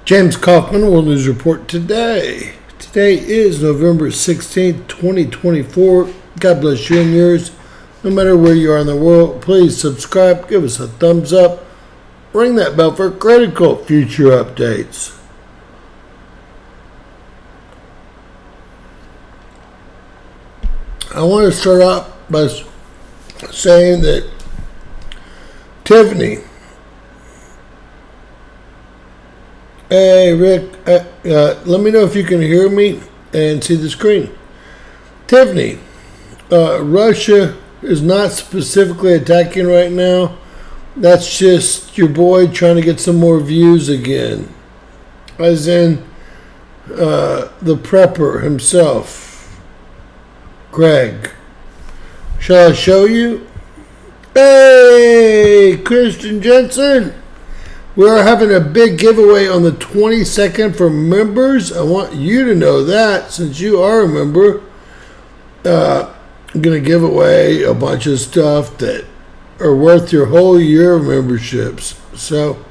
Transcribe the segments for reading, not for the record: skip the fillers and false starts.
James Kaufman, World News Report today. Today is November 16th, 2024. God bless you and yours. No matter where you are in the world, please subscribe, give us a thumbs up, ring that bell for critical future updates. I want to start out by saying that Tiffany, hey Rick, let me know if you can hear me and see the screen. Tiffany, Russia is not specifically attacking right now. That's just your boy trying to get some more views again. As in the prepper himself, Greg. Shall I show you? Hey, Christian Jensen. We are having a big giveaway on the 22nd for members. I want you to know that since you are a member. I'm going to give away a bunch of stuff that are worth your whole year of memberships. So,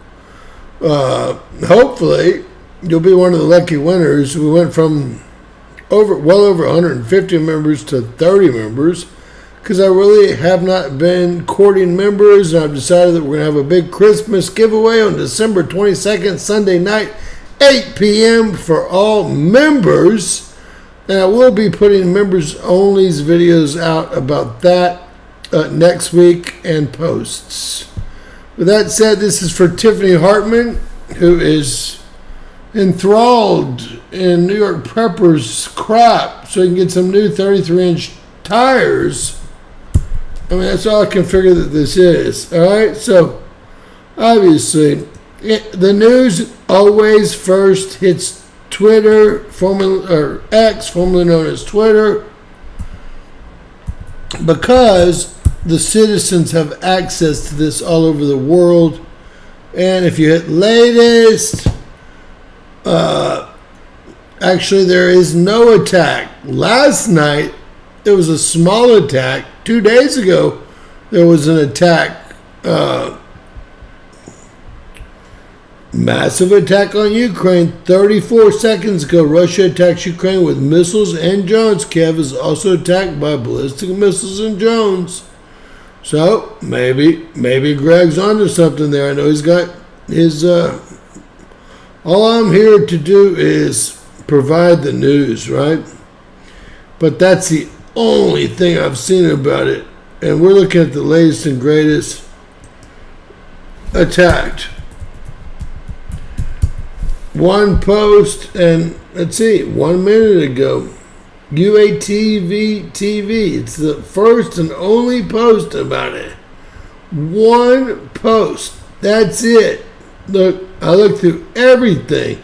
hopefully, you'll be one of the lucky winners. We went from well over 150 members to 30 members because I really have not been courting members, and I've decided that we're going to have a big Christmas giveaway on December 22nd, Sunday night, 8 p.m. for all members. And I will be putting members-only videos out about that next week and posts. With that said, this is for Tiffany Hartman, who is enthralled in New York Preppers crap so he can get some new 33-inch tires. I mean, that's all I can figure that this is. All right, so obviously, the news always first hits Twitter, or X, formerly known as Twitter, because the citizens have access to this all over the world. And if you hit latest, actually there is no attack. Last night there was a small attack. 2 days ago there was an attack, massive attack on Ukraine. 34 seconds ago, Russia attacks Ukraine with missiles and drones. Kiev is also attacked by ballistic missiles and drones. So maybe Greg's onto something there. I know he's got his. All I'm here to do is provide the news, right? But that's the only thing I've seen about it. And we're looking at the latest and greatest. Attacked. One post, and let's see, 1 minute ago, UATV TV. It's the first and only post about it. One post. That's it. Look, I looked through everything.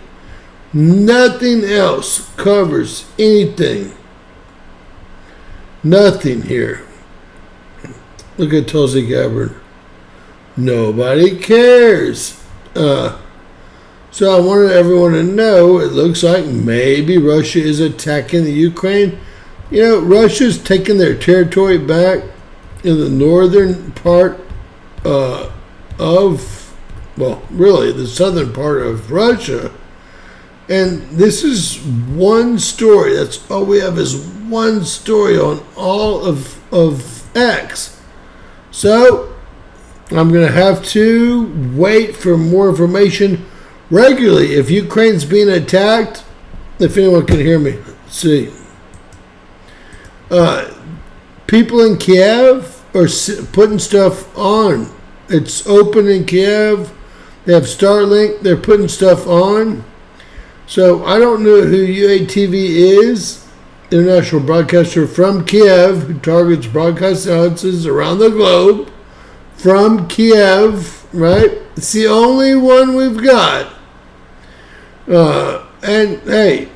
Nothing else covers anything. Nothing here. Look at Tulsi Gabbard. Nobody cares. So I wanted everyone to know, it looks like maybe Russia is attacking the Ukraine. You know, Russia's taking their territory back in the northern part really the southern part of Russia. And this is one story. That's all we have is one story on all of X. So I'm going to have to wait for more information regularly. If Ukraine's being attacked, if anyone can hear me, let's see. People in Kiev are putting stuff on. It's open in Kiev. They have Starlink. They're putting stuff on. So I don't know who UATV is, international broadcaster from Kiev, who targets broadcast audiences around the globe from Kiev, right? It's the only one we've got. And hey,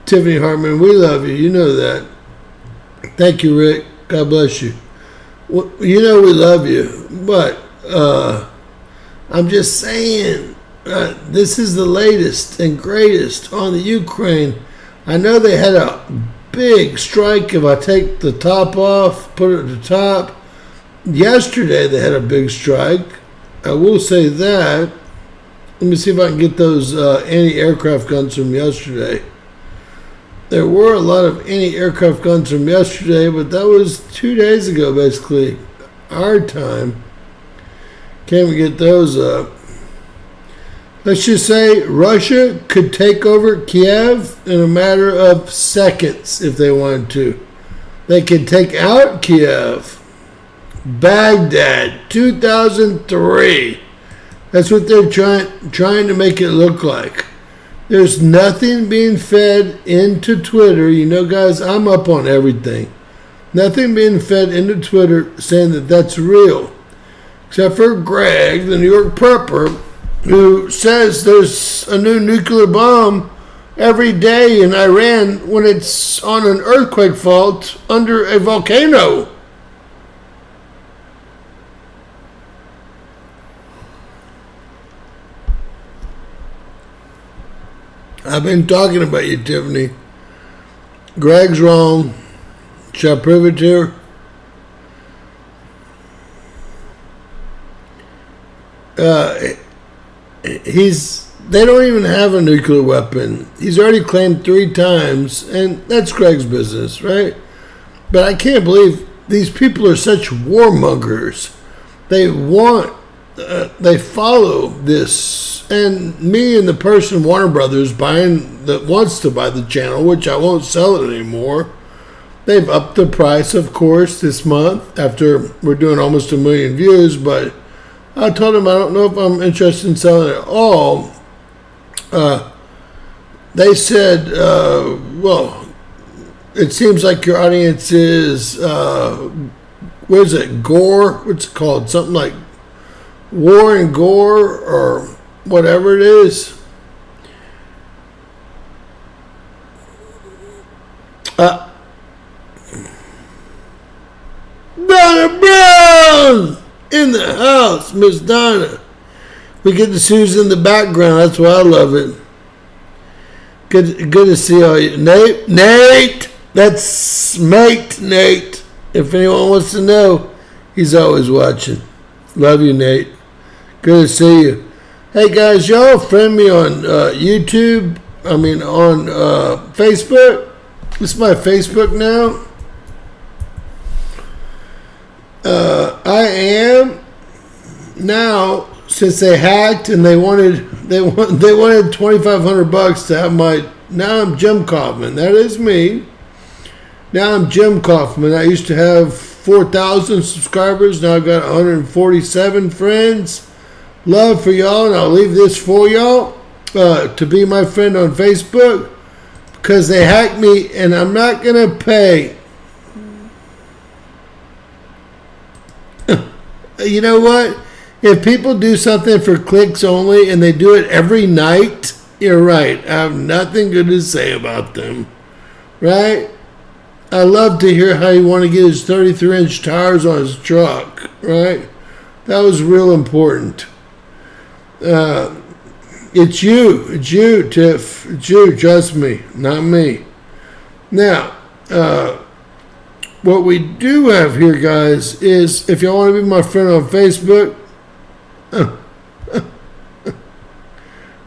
Tiffany Hartman, we love you. You know that. Thank you, Rick. God bless you. Well, you know we love you, but I'm just saying, this is the latest and greatest on the Ukraine. I know they had a big strike. If I take the top off, put it at the top. Yesterday they had a big strike. I will say that. Let me see if I can get those anti-aircraft guns from yesterday. There were a lot of anti-aircraft guns from yesterday, but that was 2 days ago, basically. Our time. Can't we get those up? Let's just say Russia could take over Kiev in a matter of seconds if they wanted to. They could take out Kiev. Baghdad, 2003. That's what they're trying to make it look like. There's nothing being fed into Twitter. You know, guys, I'm up on everything. Nothing being fed into Twitter saying that that's real. Except for Greg, the New York prepper, who says there's a new nuclear bomb every day in Iran when it's on an earthquake fault under a volcano. I've been talking about you, Tiffany. Greg's wrong. Shall I prove it to her? They don't even have a nuclear weapon. He's already claimed 3 times, and that's Greg's business, right? But I can't believe these people are such warmongers. They follow this. And me and the person, Warner Brothers, that wants to buy the channel, which I won't sell it anymore, they've upped the price, of course, this month after we're doing almost 1 million views. But I told them I don't know if I'm interested in selling it at all. They said, well, it seems like your audience is, what is it, gore? What's it called? Something like War and Gore or whatever it is. Donna Brown in the house, Miss Donna. We get to see who's in the background. That's why I love it. Good to see all you. Nate! That's mate Nate. If anyone wants to know, he's always watching. Love you, Nate. Good to see you. Hey guys, y'all friend me on YouTube. On Facebook. This is my Facebook now. I am now, since they hacked and they wanted $2,500 to have my. Now I'm Jim Kaufman. That is me. Now I'm Jim Kaufman. I used to have 4,000 subscribers. Now I've got 147 friends. Love for y'all, and I'll leave this for y'all to be my friend on Facebook because they hacked me, and I'm not gonna pay. You know what? If people do something for clicks only and they do it every night, you're right. I have nothing good to say about them, right? I love to hear how you want to get his 33-inch tires on his truck, right? That was real important. It's you, Tiff. It's you, trust me, not me. Now, what we do have here, guys, is if y'all want to be my friend on Facebook,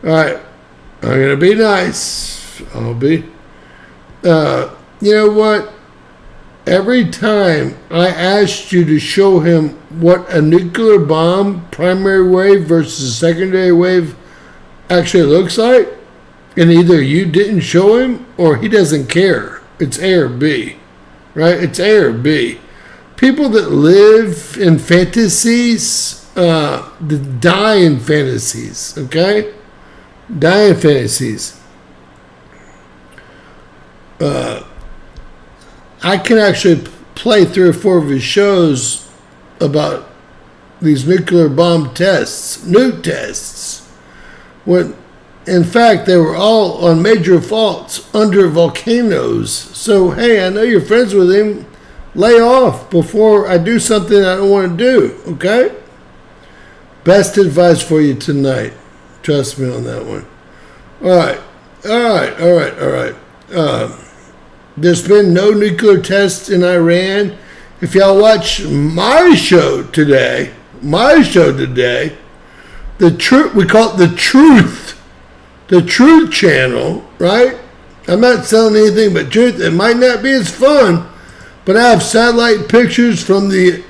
alright, I'm going to be nice. I'll be. You know what? Every time I asked you to show him what a nuclear bomb primary wave versus secondary wave actually looks like, and either you didn't show him or he doesn't care. It's A or B, right? It's A or B. People that live in fantasies, that die in fantasies, okay? Die in fantasies. I can actually play 3 or 4 of his shows about these nuclear bomb tests, nuke tests, when in fact they were all on major faults under volcanoes. So hey, I know you're friends with him. Lay off before I do something I don't want to do, okay? Best advice for you tonight. Trust me on that one. All right. There's been no nuclear tests in Iran. If y'all watch my show today, the truth, we call it the truth channel, right? I'm not selling anything but truth. It might not be as fun, but I have satellite pictures from the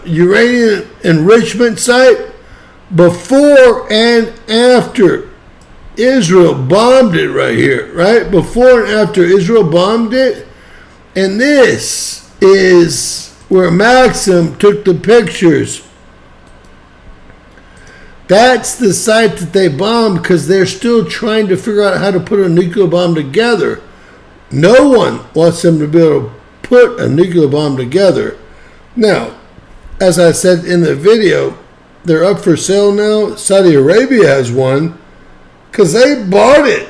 uranium enrichment site before and after Israel bombed it right here, right? Before and after Israel bombed it. And this is where Maxim took the pictures. That's the site that they bombed because they're still trying to figure out how to put a nuclear bomb together. No one wants them to be able to put a nuclear bomb together. Now, as I said in the video, they're up for sale now. Saudi Arabia has one because they bought it.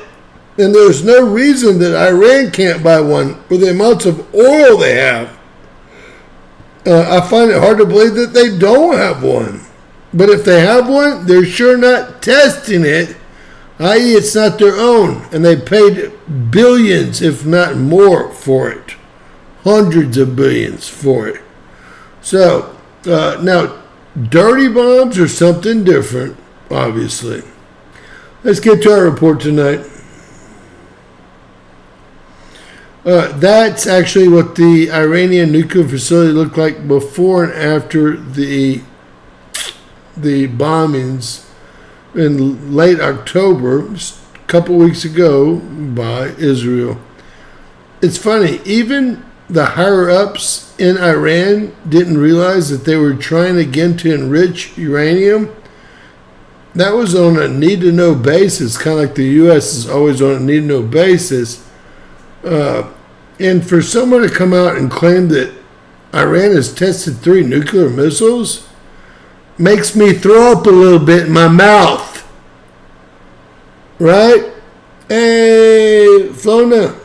And there's no reason that Iran can't buy one with the amounts of oil they have. I find it hard to believe that they don't have one. But if they have one, they're sure not testing it, i.e. it's not their own. And they paid billions, if not more, for it. Hundreds of billions for it. So, now, dirty bombs are something different, obviously. Let's get to our report tonight. That's actually what the Iranian nuclear facility looked like before and after the bombings in late October, just a couple weeks ago, by Israel. It's funny, even the higher-ups in Iran didn't realize that they were trying again to enrich uranium. That was on a need-to-know basis, kind of like the U.S. is always on a need-to-know basis. And for someone to come out and claim that Iran has tested 3 nuclear missiles makes me throw up a little bit in my mouth. Right? Hey, Flona.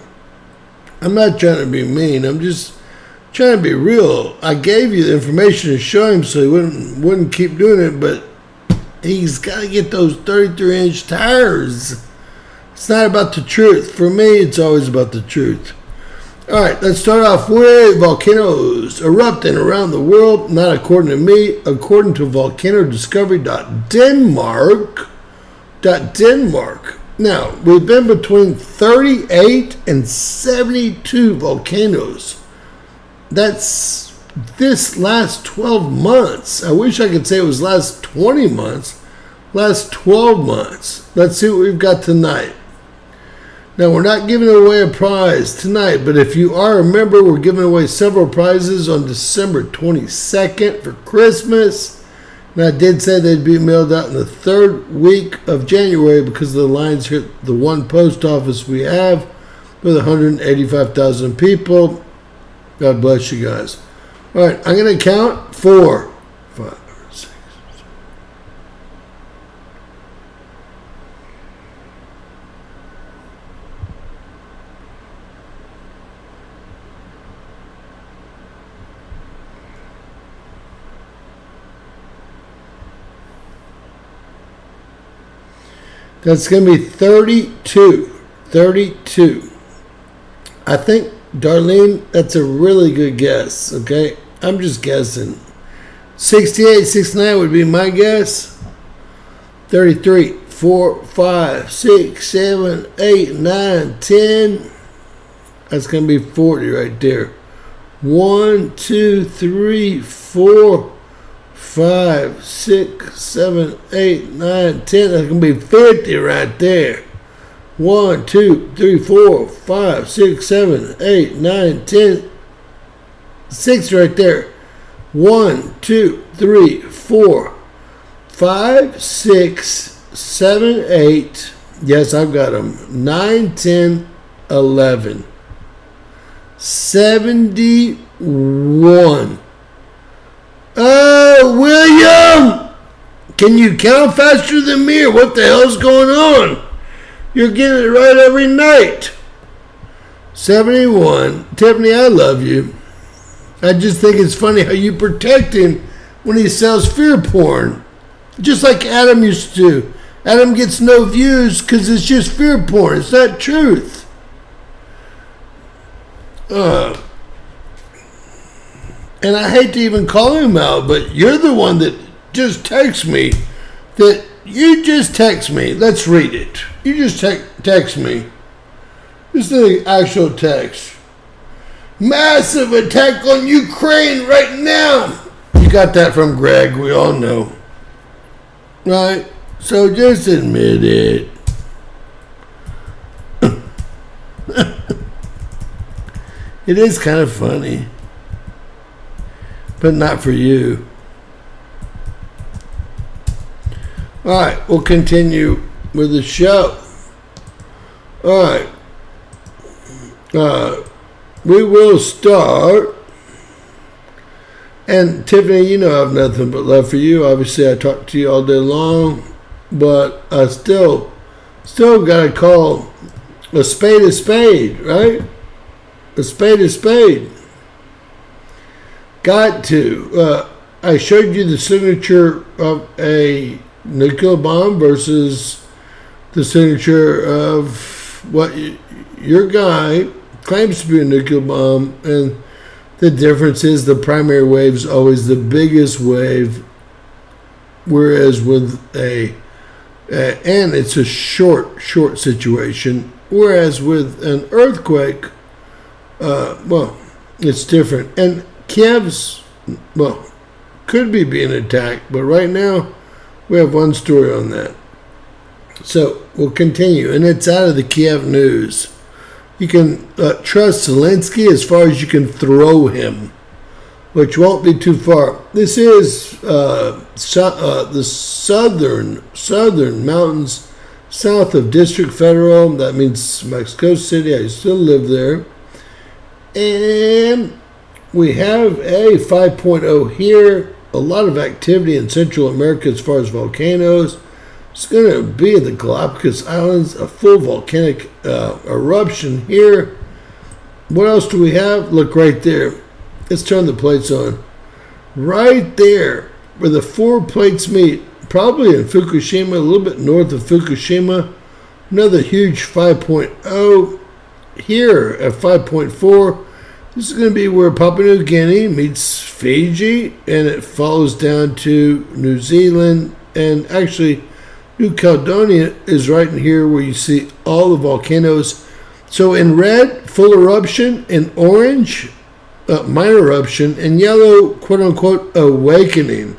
I'm not trying to be mean. I'm just trying to be real. I gave you the information to show him so he wouldn't keep doing it, but he's got to get those 33-inch tires. It's not about the truth. For me, it's always about the truth. All right, let's start off with volcanoes erupting around the world, not according to me, according to volcanodiscovery.denmark. Now, we've been between 38 and 72 volcanoes. That's this last 12 months. I wish I could say it was last 20 months. Last 12 months. Let's see what we've got tonight. Now, we're not giving away a prize tonight, but if you are a member, we're giving away several prizes on December 22nd for Christmas. And I did say they'd be mailed out in the 3rd week of January because of the lines here at the one post office we have with 185,000 people. God bless you guys. All right, I'm going to count 4, 5, 6. That's going to be 32. 32. I think, Darlene, that's a really good guess, okay? I'm just guessing. 68, 69 would be my guess. 33, 4, 5, 6, 7, 8, 9, 10. That's going to be 40 right there. 1, 2, 3, 4, 5, 6, 7, 8, 9, 10. That's going to be 50 right there. 1, 2, 3, 4, 5, 6, 7, 8, 9, 10. 6 right there. 1, 2, 3, 4, 5, 6, 7, 8. Yes, I've got them. 9, 10, 11. 71. Oh, William! Can you count faster than me, or what the hell's going on? You're getting it right every night. 71. Tiffany, I love you. I just think it's funny how you protect him when he sells fear porn. Just like Adam used to. Adam gets no views because it's just fear porn. It's not truth. And I hate to even call him out, but you're the one that just texts me that you just text me. Let's read it. You just text me. This is the actual text. Massive attack on Ukraine right now. You got that from Greg. We all know. Right? So just admit it. It is kind of funny. But not for you. Alright, we'll continue with the show. Alright. We will start. And Tiffany, you know I have nothing but love for you. Obviously, I talk to you all day long. But I still got to call a spade, right? A spade. Got to. I showed you the signature of a nuclear bomb versus the signature of what your guy claims to be a nuclear bomb, and the difference is the primary wave is always the biggest wave, whereas with and it's a short situation, whereas with an earthquake, it's different. And Kiev's, could be being attacked, but right now we have one story on that. So we'll continue, and it's out of the Kiev News. You can trust Zelensky as far as you can throw him, which won't be too far. This is the southern mountains south of District Federal. That means Mexico City. I still live there. And we have a 5.0 here. A lot of activity in Central America as far as volcanoes. It's going to be the Galapagos Islands, a full volcanic eruption here. What else do we have? Look right there. Let's turn the plates on. Right there, where the 4 plates meet, probably in Fukushima, a little bit north of Fukushima. Another huge 5.0 here at 5.4. This is going to be where Papua New Guinea meets Fiji, and it follows down to New Zealand, and actually New Caledonia is right in here where you see all the volcanoes. So in red, full eruption, in orange, minor eruption, in yellow, quote-unquote, awakening.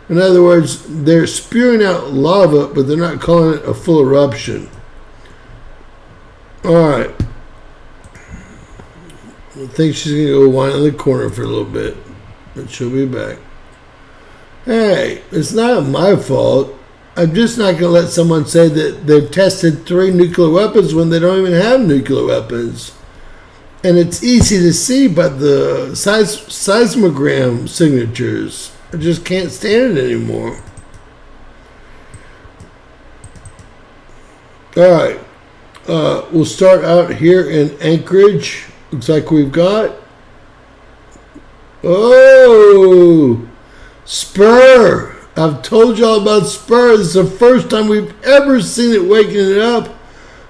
In other words, they're spewing out lava, but they're not calling it a full eruption. All right. I think she's going to go whine in the corner for a little bit, but she'll be back. Hey, it's not my fault. I'm just not going to let someone say that they've tested 3 nuclear weapons when they don't even have nuclear weapons. And it's easy to see by the seismogram signatures. I just can't stand it anymore. All right. We'll start out here in Anchorage. Looks like we've got... Oh! Spur! I've told y'all about Spur. This is the first time we've ever seen it waking it up.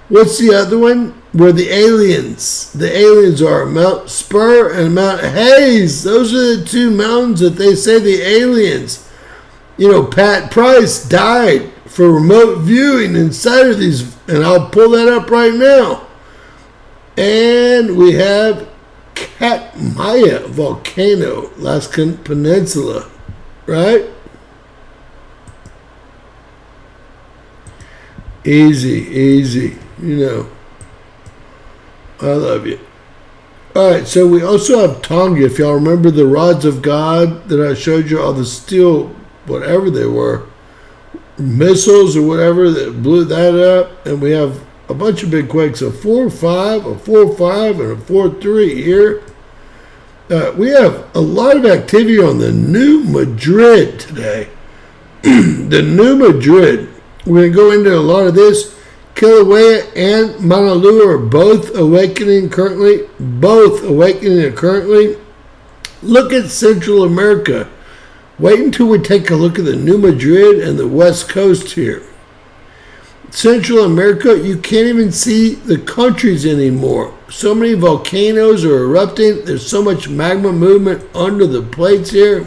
What's the other one? Where the aliens are. Mount Spur and Mount Hayes. Those are the 2 mountains that they say the aliens. You know, Pat Price died for remote viewing inside of these. And I'll pull that up right now. And we have Katmaya volcano, Alaskan Peninsula. Right? Easy, you know. I love you. All right, so we also have Tonga. If y'all remember the rods of God that I showed you, all the steel, whatever they were, missiles or whatever that blew that up, and we have a bunch of big quakes, a 4.5, a 4.5, and a 4.3 here. We have a lot of activity on the New Madrid today. The New Madrid. We're going to go into a lot of this. Kilauea and Manalua are both awakening currently. Look at Central America. Wait until we take a look at the New Madrid and the West Coast here. Central America, you can't even see the countries anymore. So many volcanoes are erupting. There's so much magma movement under the plates here.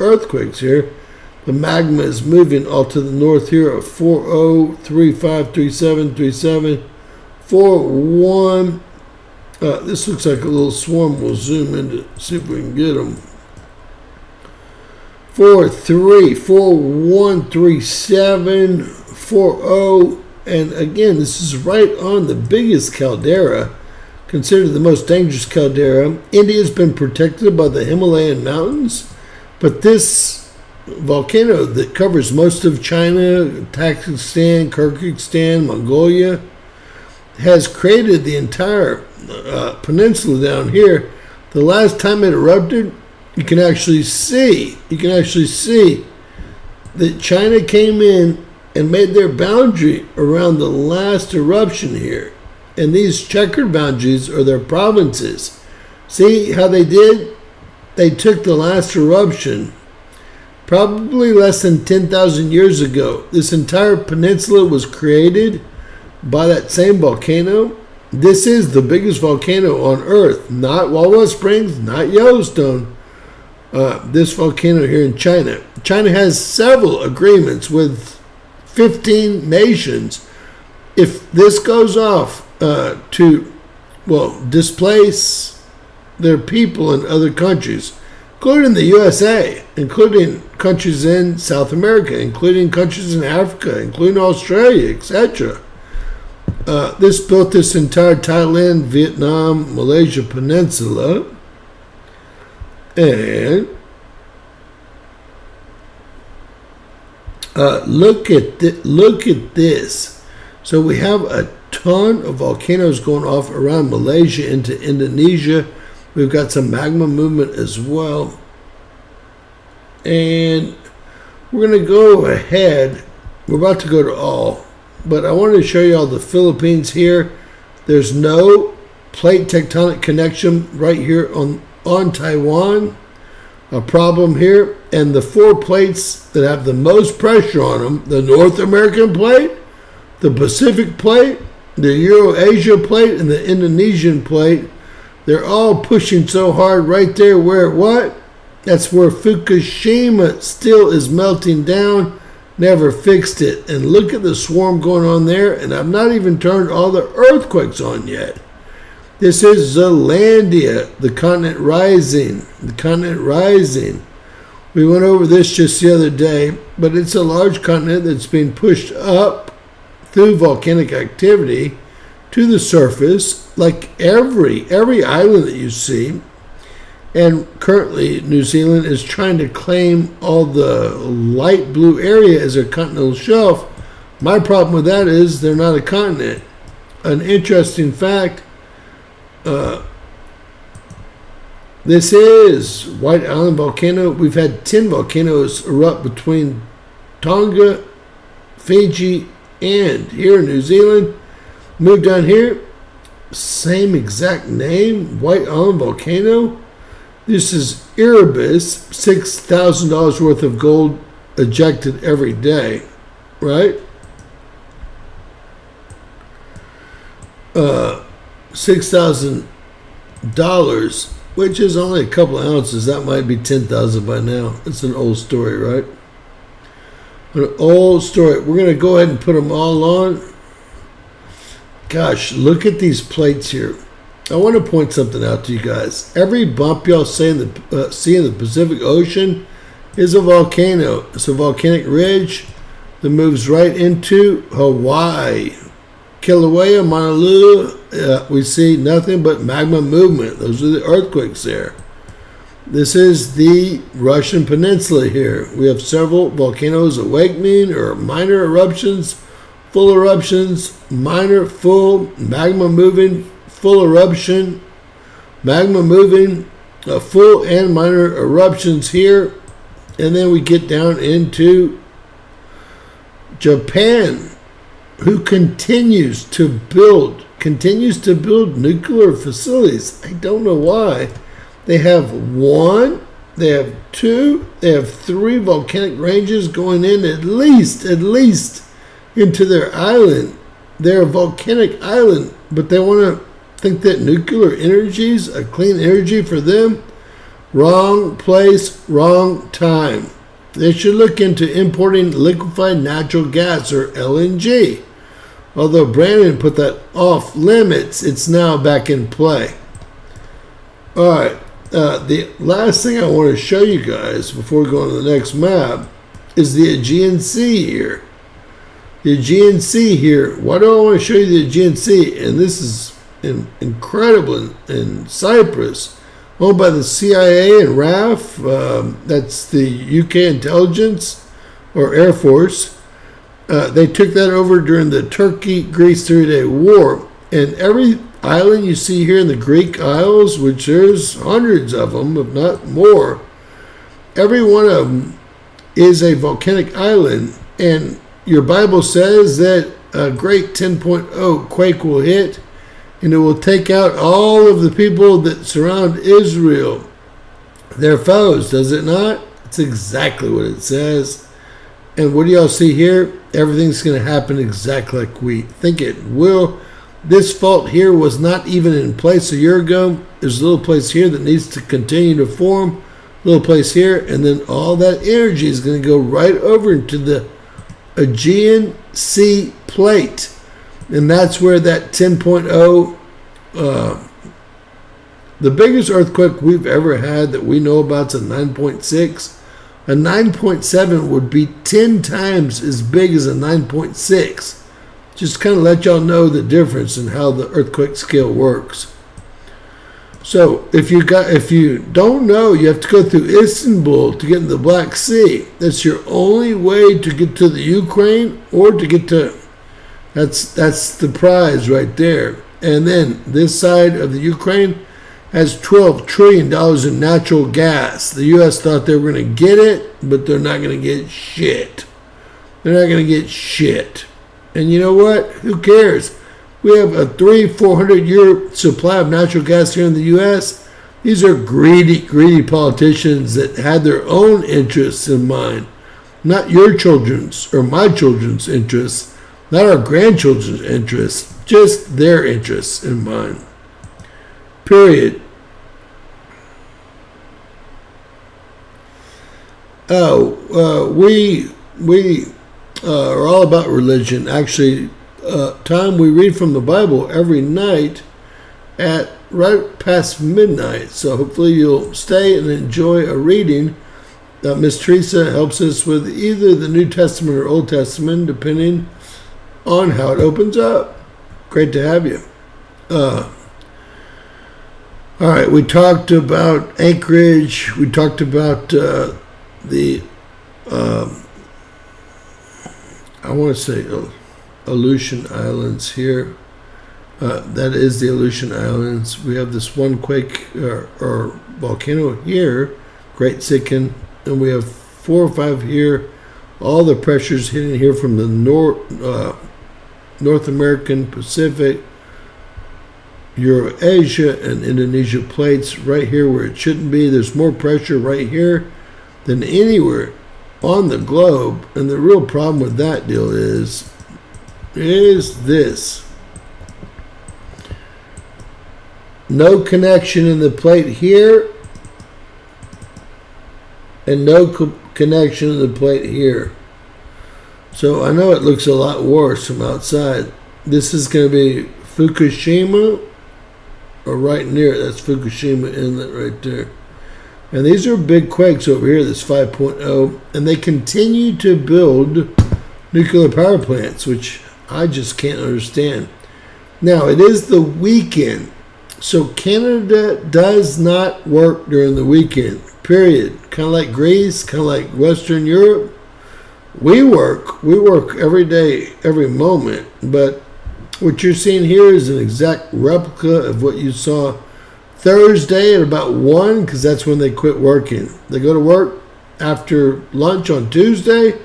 earthquakes here. The magma is moving all to the north here at 40353737 41. This looks like a little swarm. We'll zoom in to see if we can get them. 434137 40. And again, this is right on the biggest caldera, considered the most dangerous caldera. India's been protected by the Himalayan mountains, but this volcano that covers most of China, Tajikistan, Kyrgyzstan, Mongolia, has created the entire peninsula down here. The last time it erupted, you can actually see that China came in and made their boundary around the last eruption here. And these checkered boundaries are their provinces. See how they did? They took the last eruption probably less than 10,000 years ago. This entire peninsula was created by that same volcano. This is the biggest volcano on Earth, not Walrus Springs, not Yellowstone. This volcano here in China. China has several agreements with 15 nations. If this goes off to displace their people in other countries, including the USA, including countries in South America, including countries in Africa, including Australia, etc. This built this entire Thailand, Vietnam, Malaysia peninsula. And look at this. So we have a ton of volcanoes going off around Malaysia into Indonesia. We've got some magma movement as well. And we're going to go ahead. We're about to go to all. But I wanted to show you all the Philippines here. There's no plate tectonic connection right here on Taiwan. A problem here. And the four plates that have the most pressure on them, the North American plate, the Pacific plate, the Euro-Asia plate, and the Indonesian plate, they're all pushing so hard right there where what? That's where Fukushima still is melting down. Never fixed it. And look at the swarm going on there. And I've not even turned all the earthquakes on yet. This is Zealandia, the continent rising. The continent rising. We went over this just the other day, but it's a large continent that's being pushed up through volcanic activity to the surface, like every island that you see. And currently, New Zealand is trying to claim all the light blue area as a continental shelf. My problem with that is they're not a continent. An interesting fact, this is White Island volcano. We've had 10 volcanoes erupt between Tonga, Fiji, and here in New Zealand. Move down here, same exact name, White Island volcano. This is Erebus, $6,000 worth of gold ejected every day, right? $6,000, which is only a couple of ounces. That might be 10,000 by now. It's an old story, right? An old story. We're going to go ahead and put them all on. Gosh, look at these plates here. I want to point something out to you guys. Every bump y'all see in the Pacific Ocean is a volcano. It's a volcanic ridge that moves right into Hawaii. Kilauea, Honolulu, we see nothing but magma movement. Those are the earthquakes there. This is the Russian peninsula here. We have several volcanoes awakening or minor eruptions, full eruptions, minor, full, magma moving, full eruption, magma moving, full and minor eruptions here. And then we get down into Japan, who continues to build nuclear facilities. I don't know why. They have one, they have two, they have three volcanic ranges going in at least into their island. They're a volcanic island, but they want to think that nuclear energy is a clean energy for them. Wrong place, wrong time. They should look into importing liquefied natural gas, or LNG. Although Brandon put that off limits, it's now back in play. Alright, the last thing I want to show you guys before we go on to the next map is the Aegean Sea here. The Aegean Sea here. Why do I want to show you the Aegean Sea? And this is incredible in Cyprus, owned by the CIA and RAF. That's the UK intelligence or Air Force. They took that over during the Turkey-Greece 3-day war. And every island you see here in the Greek Isles, which there's hundreds of them, if not more, every one of them is a volcanic island. And your Bible says that a great 10.0 quake will hit, and it will take out all of the people that surround Israel, their foes, does it not? It's exactly what it says. And what do y'all see here? Everything's going to happen exactly like we think it will. This fault here was not even in place a year ago. There's a little place here that needs to continue to form, a little place here, and then all that energy is going to go right over into the Aegean Sea plate. And that's where that 10.0, the biggest earthquake we've ever had that we know about is a 9.6. A 9.7 would be 10 times as big as a 9.6. Just kind of let y'all know the difference in how the earthquake scale works. So if you don't know, you have to go through Istanbul to get in the Black Sea. That's your only way to get to the Ukraine, or to get to, that's the prize right there. And then this side of the Ukraine has $12 trillion in natural gas. The U.S. thought they were going to get it, but they're not going to get shit. They're not going to get shit. And you know what? Who cares? We have a 400 year supply of natural gas here in the U.S. These are greedy politicians that had their own interests in mind. Not your children's or my children's interests. Not our grandchildren's interests. Just their interests in mind. Period. We are all about religion. Actually, time we read from the Bible every night at right past midnight. So hopefully you'll stay and enjoy a reading. Miss Teresa helps us with either the New Testament or Old Testament, depending on how it opens up. Great to have you. All right, we talked about Anchorage. We talked about the, I want to say Aleutian Islands here. That is the Aleutian Islands. We have this one quake or volcano here, Great Sitkin, and we have 4 or 5 here. All the pressures hitting here from the North American, Pacific, Eurasia, and Indonesia plates right here where it shouldn't be. There's more pressure right here than anywhere on the globe. And the real problem with that deal is this. No connection in the plate here, and no connection in the plate here. So I know it looks a lot worse from outside. This is going to be Fukushima, or right near it. That's Fukushima Inlet right there. And these are big quakes over here, this 5.0, and they continue to build nuclear power plants, which I just can't understand. Now, it is the weekend, so Canada does not work during the weekend, period. Kind of like Greece, kind of like Western Europe. We work every day, every moment, but what you're seeing here is an exact replica of what you saw Thursday at about 1, because that's when they quit working. They go to work after lunch on Tuesday.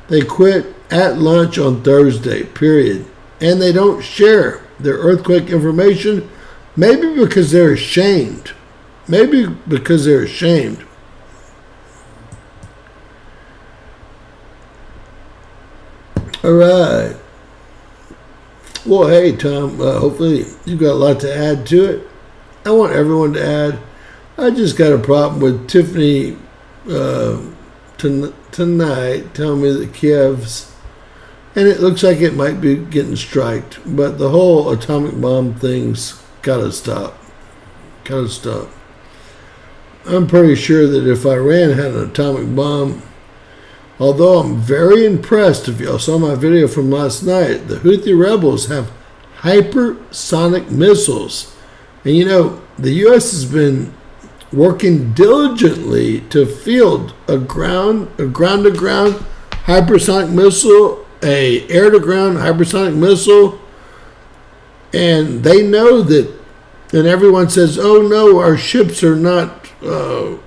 They quit at lunch on Thursday, period. And they don't share their earthquake information, maybe because they're ashamed. All right. Well, hey, Tom, hopefully you've got a lot to add to it. I want everyone to add. I just got a problem with Tiffany tonight telling me that Kiev's, and it looks like it might be getting striked, but the whole atomic bomb thing's gotta stop. Gotta stop. I'm pretty sure that if Iran had an atomic bomb, although I'm very impressed, if y'all saw my video from last night, the Houthi rebels have hypersonic missiles. And you know, the U.S. has been working diligently to field a ground-to-ground hypersonic missile, a air-to-ground hypersonic missile, and they know that, and everyone says, oh no, our ships are not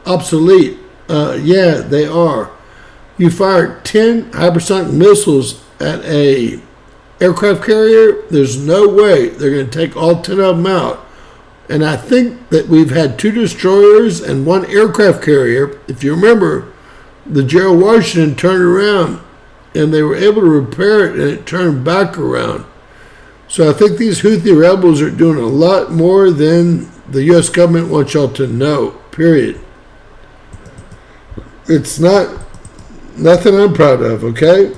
obsolete. Yeah, they are. You fire 10 hypersonic missiles at a aircraft carrier, there's no way they're going to take all 10 of them out. And I think that we've had 2 destroyers and 1 aircraft carrier. If you remember, the Gerald Washington turned around and they were able to repair it and it turned back around. So I think these Houthi rebels are doing a lot more than the U.S. government wants y'all to know, period. It's nothing I'm proud of, okay?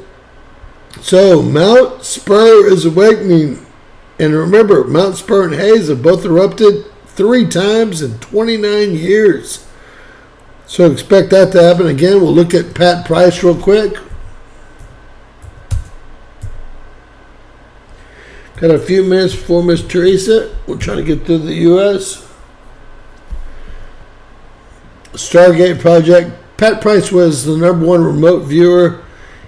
So Mount Spur is awakening. And remember, Mount Spur and Hayes have both erupted 3 times in 29 years. So expect that to happen again. We'll look at Pat Price real quick. Got a few minutes before Miss Teresa. We're trying to get through the U.S. Stargate Project. Pat Price was the #1 remote viewer.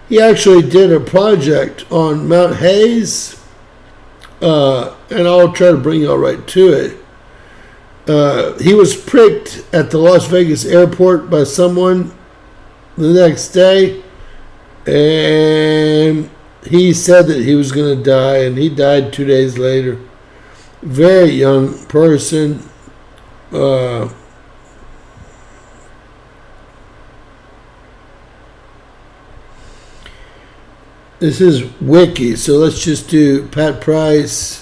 He actually did a project on Mount Hayes. And I'll try to bring y'all right to it. He was pricked at the Las Vegas airport by someone the next day, and he said that he was going to die, and he died 2 days later. Very young person. This is Wiki, so let's just do Pat Price.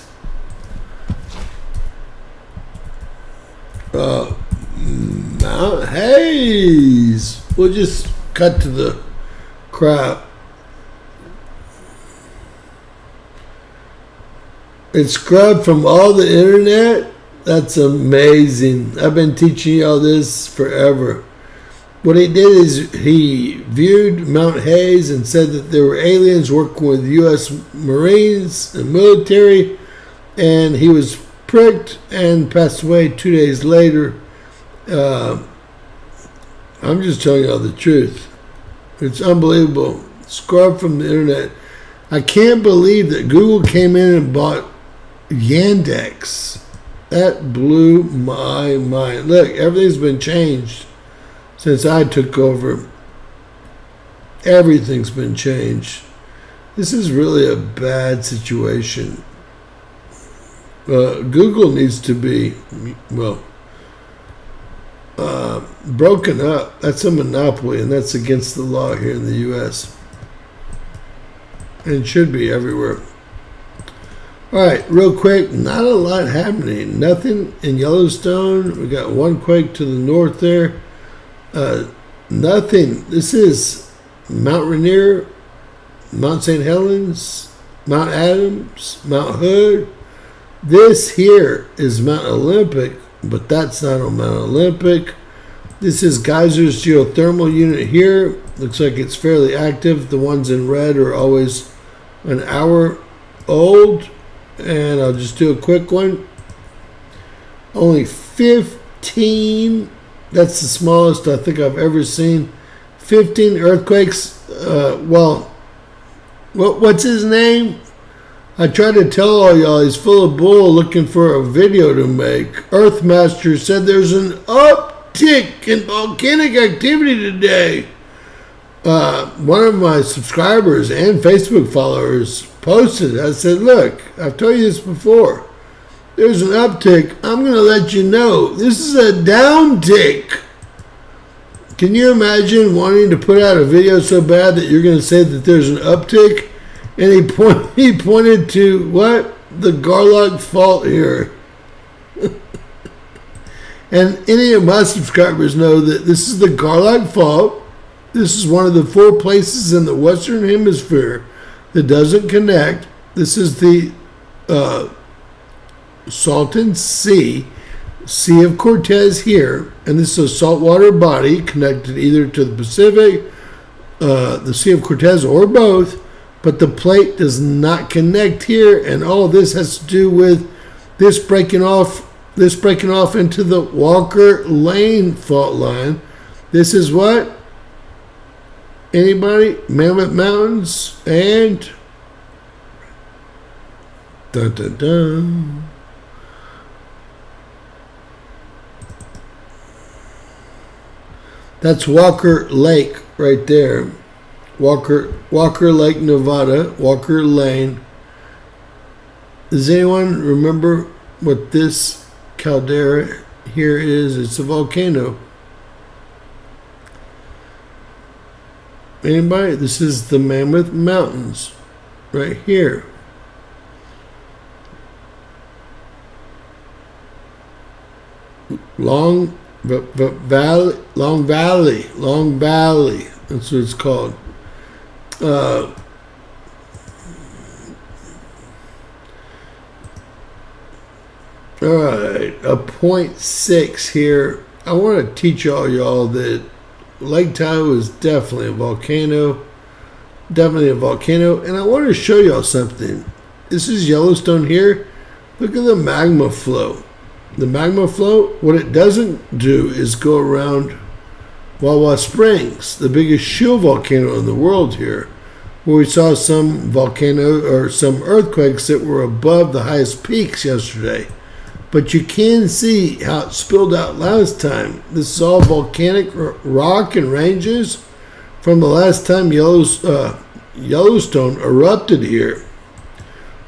Mount Hayes. We'll just cut to the crap. It's scrubbed from all the internet. That's amazing. I've been teaching y'all this forever. What he did is he viewed Mount Hayes and said that there were aliens working with U.S. Marines and military, and he was pricked and passed away 2 days later. I'm just telling y'all the truth. It's unbelievable. Scrubbed from the internet. I can't believe that Google came in and bought Yandex. That blew my mind. Look, everything's been changed since I took over. Everything's been changed. This is really a bad situation. Google needs to be, broken up. That's a monopoly, and that's against the law here in the U.S. And it should be everywhere. All right, real quick, not a lot happening. Nothing in Yellowstone. We got one quake to the north there. Nothing. This is Mount Rainier, Mount St. Helens, Mount Adams, Mount Hood. This here is Mount Olympic, but that's not on Mount Olympic. This is Geyser's geothermal unit here. Looks like it's fairly active. The ones in red are always an hour old. And I'll just do a quick one. Only 15. That's the smallest I think I've ever seen. 15 earthquakes. What's his name? I tried to tell all y'all he's full of bull looking for a video to make. Earthmaster said there's an uptick in volcanic activity today. One of my subscribers and Facebook followers posted. I said, look, I've told you this before. There's an uptick. I'm going to let you know. This is a downtick. Can you imagine wanting to put out a video so bad that you're going to say that there's an uptick? And he pointed to what? The Garlock Fault here. And any of my subscribers know that this is the Garlock Fault. This is one of the 4 places in the Western Hemisphere that doesn't connect. This is the Salton Sea, Sea of Cortez here, and this is a saltwater body connected either to the Pacific, the Sea of Cortez, or both, but the plate does not connect here, and all of this has to do with this breaking off into the Walker Lane fault line. This is what? Anybody? Mammoth Mountains and dun, dun, dun. That's Walker Lake right there. Walker Lake, Nevada, Walker Lane. Does anyone remember what this caldera here is? It's a volcano. Anybody? This is the Mammoth Mountains right here. Long Valley. That's what it's called. All right, a 0.6 here. I want to teach y'all that Lake Tahoe is definitely a volcano. And I want to show y'all something. This is Yellowstone here. Look at the magma flow. The magma flow, what it doesn't do is go around Wawa Springs, the biggest shield volcano in the world here, where we saw some some earthquakes that were above the highest peaks yesterday. But you can see how it spilled out last time. This is all volcanic rock and ranges from the last time Yellowstone erupted here.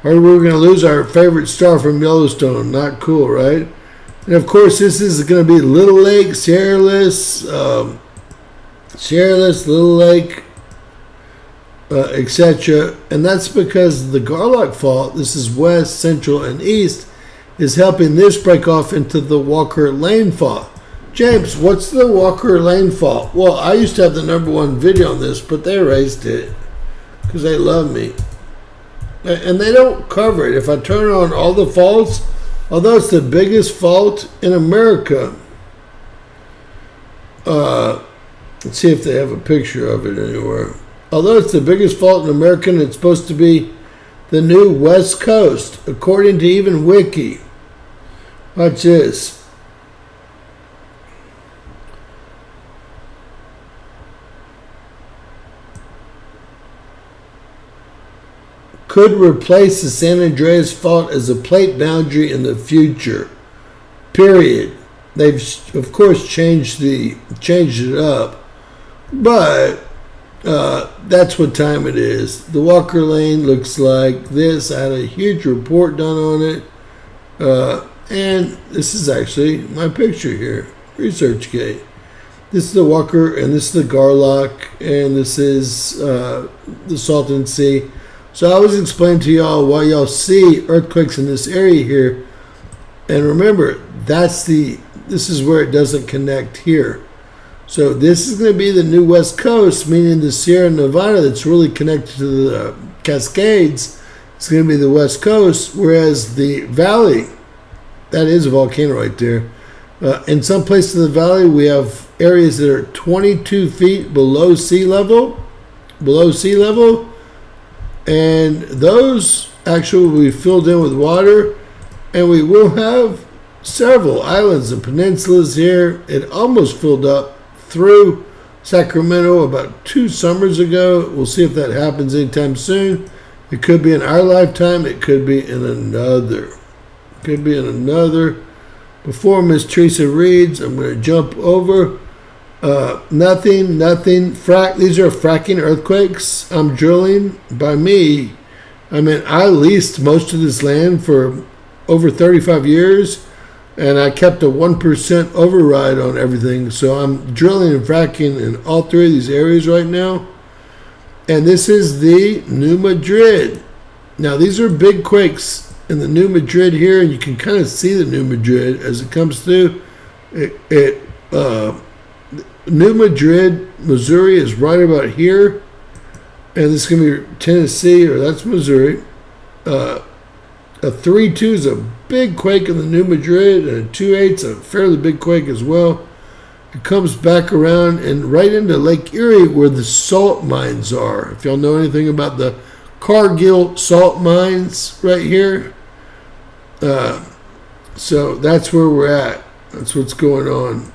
Or we're going to lose our favorite star from Yellowstone. Not cool, right? And of course, this is going to be Little Lake, Sierraless, Little Lake, etc. And that's because the Garlock Fault, this is west, central, and east, is helping this break off into the Walker Lane Fault. James, what's the Walker Lane Fault? Well, I used to have the #1 video on this, but they erased it because they love me. And they don't cover it. If I turn on all the faults, although it's the biggest fault in America, let's see if they have a picture of it anywhere. Although it's the biggest fault in America, and it's supposed to be the new West Coast, according to even Wiki. Watch this. Could replace the San Andreas Fault as a plate boundary in the future. Period. They've of course changed it up, but that's what time it is. The Walker Lane looks like this. I had a huge report done on it, and this is actually my picture here. ResearchGate. This is the Walker, and this is the Garlock, and this is the Salton Sea. So I was explaining to y'all why y'all see earthquakes in this area here. And remember, this is where it doesn't connect here. So this is going to be the new West Coast, meaning the Sierra Nevada that's really connected to the Cascades. It's going to be the West Coast, whereas the valley, that is a volcano right there. In some places in the valley, we have areas that are 22 feet below sea level, and those actually will be filled in with water, and we will have several islands and peninsulas here. It almost filled up through Sacramento about 2 summers ago. We'll see if that happens anytime soon. It could be in our lifetime. It could be in another. Before Miss Teresa reads, I'm going to jump over. Nothing. These are fracking earthquakes. I'm drilling. By me, I mean I leased most of this land for over 35 years, and I kept a 1% override on everything. So I'm drilling and fracking in all 3 of these areas right now. And this is the New Madrid. Now these are big quakes in the New Madrid here, and you can kind of see the New Madrid as it comes through. New Madrid, Missouri is right about here, and this is going to be Tennessee, or that's Missouri. A 3.2 is a big quake in the New Madrid, and a 2.8 is a fairly big quake as well. It comes back around and right into Lake Erie where the salt mines are. If y'all know anything about the Cargill salt mines right here. So that's where we're at. That's what's going on.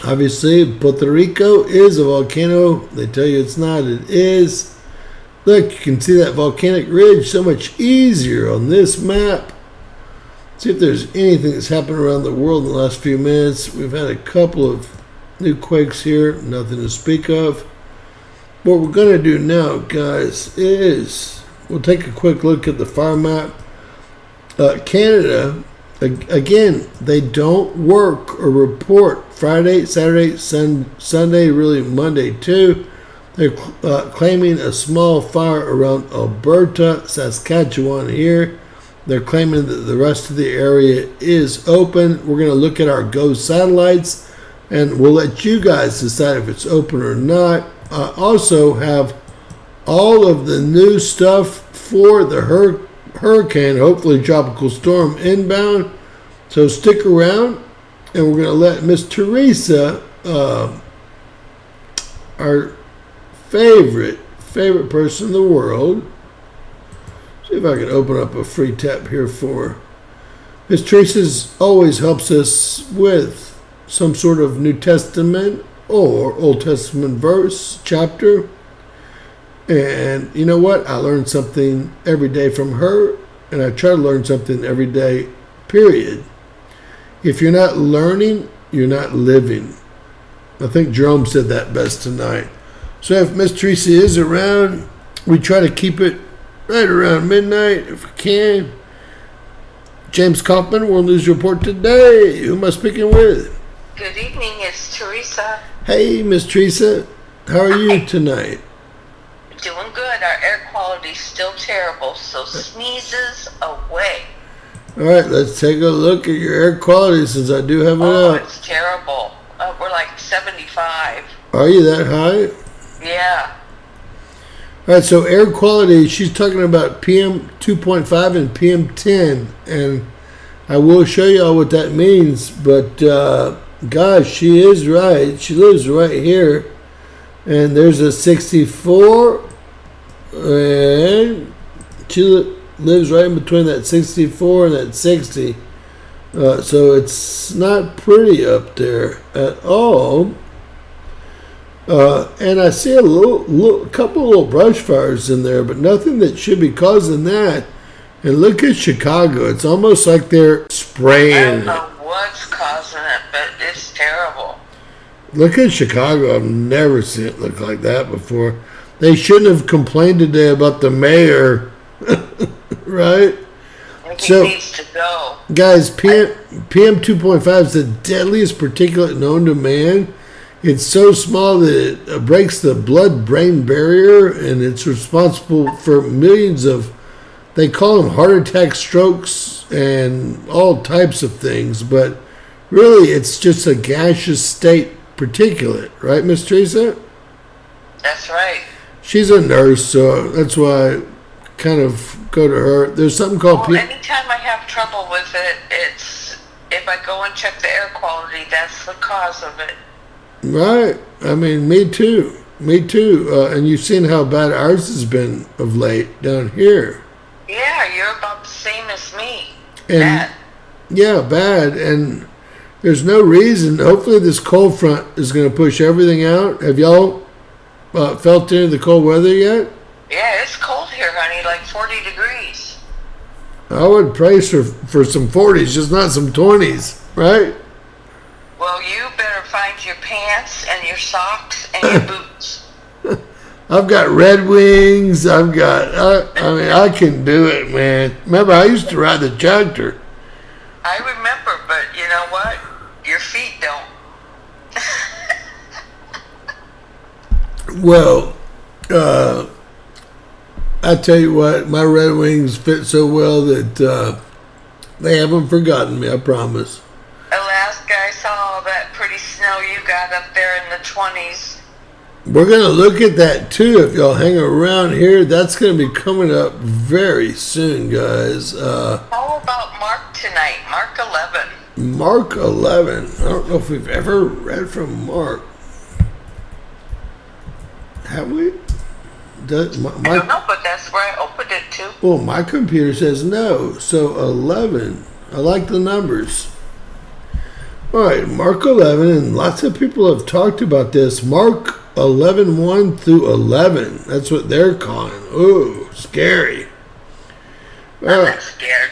Obviously, Puerto Rico is a volcano. They tell you it's not. It is. Look, you can see that volcanic ridge so much easier on this map. See if there's anything that's happened around the world in the last few minutes. We've had a couple of new quakes here. Nothing to speak of. What we're going to do now, guys, is we'll take a quick look at the fire map. Canada, again, they don't work or report Friday, Saturday, Sunday, really Monday too. They're claiming a small fire around Alberta, Saskatchewan here. They're claiming that the rest of the area is open. We're going to look at our GO satellites, and we'll let you guys decide if it's open or not. I also have all of the new stuff for the hurricane, hopefully tropical storm inbound. So stick around, and we're going to let Miss Teresa, our favorite person in the world. See if I can open up a free tap here for her. Miss Teresa always helps us with some sort of New Testament or Old Testament verse, chapter. And you know what? I learn something every day from her, and I try to learn something every day, period. If you're not learning, you're not living. I think Jerome said that best tonight. So if Miss Teresa is around, we try to keep it right around midnight if we can. James Kaufman, World News Report today. Who am I speaking with? Good evening, it's Teresa. Hey, Miss Teresa. How are you tonight? Doing good. Our air quality's still terrible, so sneezes away. All right, let's take a look at your air quality since I do have it up. It's terrible. We're like 75. Are you that high? Yeah. All right, so air quality, she's talking about PM 2.5 and PM 10, and I will show y'all what that means, but gosh, she is right. She lives right here, and there's a 64, and she lives right in between that 64 and that 60, so it's not pretty up there at all. And I see a couple of little brush fires in there, but nothing that should be causing that. And look at Chicago. It's almost like they're spraying. I don't know what's causing it, but it's terrible. Look at Chicago. I've never seen it look like that before. They shouldn't have complained today about the mayor, right? He needs to go. Guys, PM 2.5 is the deadliest particulate known to man. It's so small that it breaks the blood-brain barrier, and it's responsible for millions of, they call them heart attack, strokes, and all types of things. But really, it's just a gaseous state particulate. Right, Miss Teresa? That's right. She's a nurse, so that's why I kind of go to her. There's something called... anytime I have trouble with it, it's, if I go and check the air quality, that's the cause of it. Right. I mean, me too. And you've seen how bad ours has been of late down here. Yeah, you're about the same as me. And bad. Yeah, bad. And there's no reason. Hopefully this cold front is going to push everything out. Have y'all felt any of the cold weather yet? Yeah, it's cold here, honey, like 40 degrees. I would praise for some 40s, just not some 20s, right? Well, you better find your pants and your socks and your boots. I've got Red Wings. I mean, I can do it, man. Remember, I used to ride the tractor. I remember, but you know what? Your feet don't. Well, I tell you what, my Red Wings fit so well that they haven't forgotten me, I promise. The last guy I saw pretty snow you got up there in the 20s. We're going to look at that too. If y'all hang around here, that's going to be coming up very soon, guys. How about Mark tonight? Mark 11. Mark 11. I don't know if we've ever read from Mark. Have we? I don't know, but that's where I opened it to. Well, my computer says no. So 11. I like the numbers. All right, Mark 11, and lots of people have talked about this. Mark 11, 1 through 11. That's what they're calling. Ooh, scary. I'm not scared.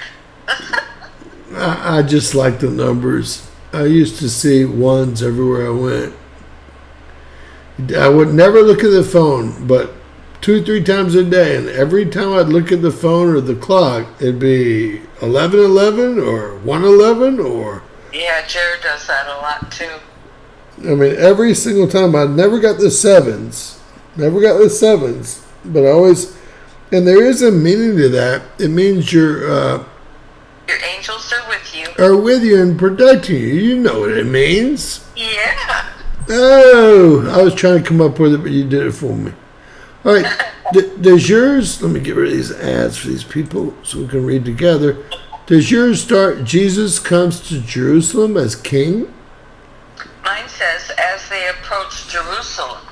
I just like the numbers. I used to see ones everywhere I went. I would never look at the phone, but 2 or 3 times a day, and every time I'd look at the phone or the clock, it'd be 11:11 or 1:11 or... Yeah, Jared does that a lot too. I mean, every single time. I never got the sevens. But I always... And there is a meaning to that. It means your angels are with you. Are with you and protecting you. You know what it means. Yeah. Oh, I was trying to come up with it, but you did it for me. All right. Does yours... Let me get rid of these ads for these people so we can read together. Does yours start, Jesus comes to Jerusalem as king? Mine says, as they approached Jerusalem.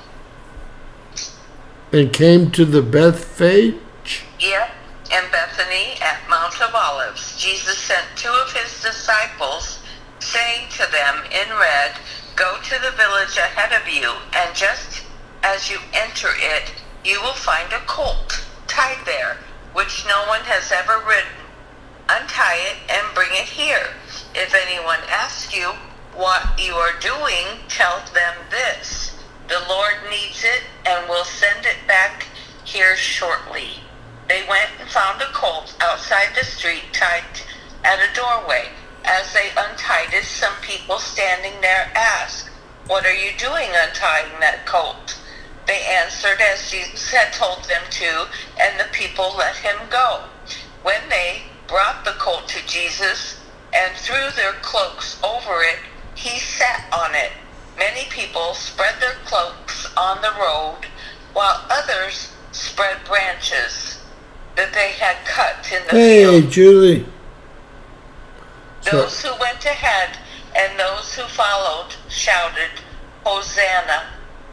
And came to the Bethphage? Yep, and Bethany at Mount of Olives. Jesus sent 2 of his disciples, saying to them in red, go to the village ahead of you, and just as you enter it, you will find a colt tied there, which no one has ever ridden. Untie it and bring it here. If anyone asks you what you are doing, tell them this. The Lord needs it and will send it back here shortly. They went and found a colt outside the street tied at a doorway. As they untied it, some people standing there asked, what are you doing untying that colt? They answered as Jesus had told them to, and the people let him go. When they brought the colt to Jesus and threw their cloaks over it, he sat on it. Many people spread their cloaks on the road, while others spread branches that they had cut in the field. Hey, Julie. Those who went ahead and those who followed shouted, Hosanna!